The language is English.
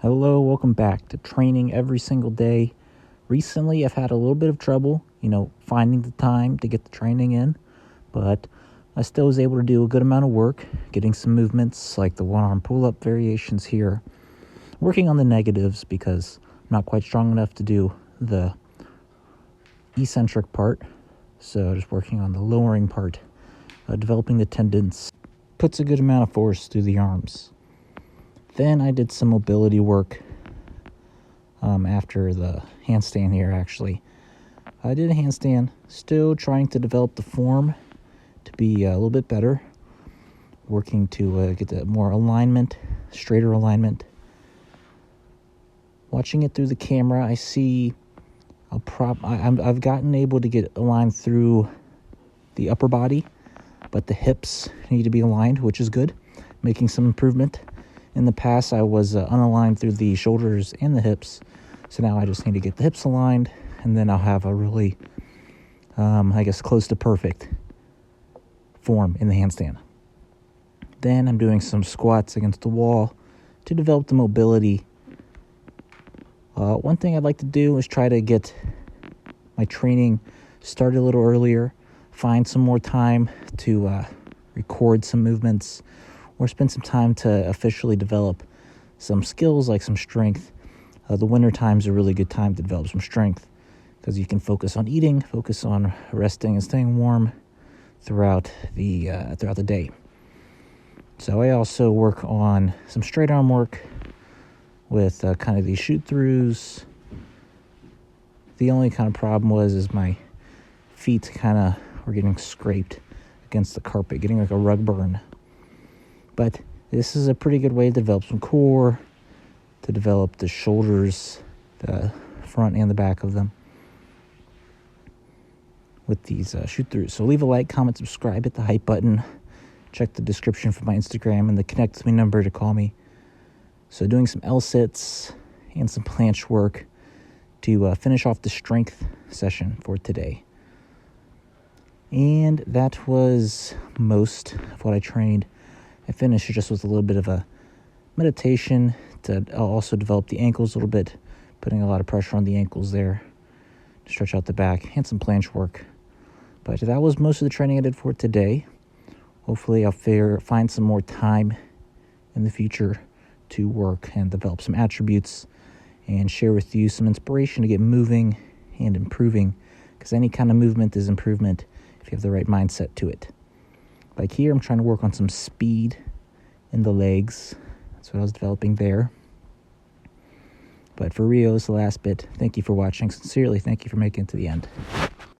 Hello, welcome back to training every single day. Recently, I've had a little bit of trouble, finding the time to get the training in, but I still was able to do a good amount of work, getting some movements like the one-arm pull-up variations here, working on the negatives because I'm not quite strong enough to do the eccentric part, so just working on the lowering part, developing the tendons, puts a good amount of force through the arms. Then I did some mobility work after the handstand here, actually. I did a handstand, still trying to develop the form to be a little bit better, working to get the more alignment, straighter alignment. Watching it through the camera, I see I've gotten able to get aligned through the upper body, but the hips need to be aligned, which is good, making some improvement. In the past, I was unaligned through the shoulders and the hips, so now I just need to get the hips aligned, and then I'll have a really, close to perfect form in the handstand. Then I'm doing some squats against the wall to develop the mobility. One thing I'd like to do is try to get my training started a little earlier, find some more time to record some movements, or spend some time to officially develop some skills like some strength. The winter time is a really good time to develop some strength because you can focus on eating, focus on resting and staying warm throughout the day. So I also work on some straight arm work with kind of these shoot throughs. The only kind of problem is my feet kind of were getting scraped against the carpet, getting like a rug burn. But this is a pretty good way to develop some core, to develop the shoulders, the front and the back of them with these shoot-throughs. So leave a like, comment, subscribe, hit the hype button. Check the description for my Instagram and the connect with me number to call me. So doing some L-sits and some planche work to finish off the strength session for today. And that was most of what I trained. I finished just with a little bit of a meditation to also develop the ankles a little bit, putting a lot of pressure on the ankles there to stretch out the back, and some planche work. But that was most of the training I did for today. Hopefully I'll find some more time in the future to work and develop some attributes and share with you some inspiration to get moving and improving, because any kind of movement is improvement if you have the right mindset to it. Like here, I'm trying to work on some speed in the legs. That's what I was developing there. But for Rio, is the last bit. Thank you for watching. Sincerely, thank you for making it to the end.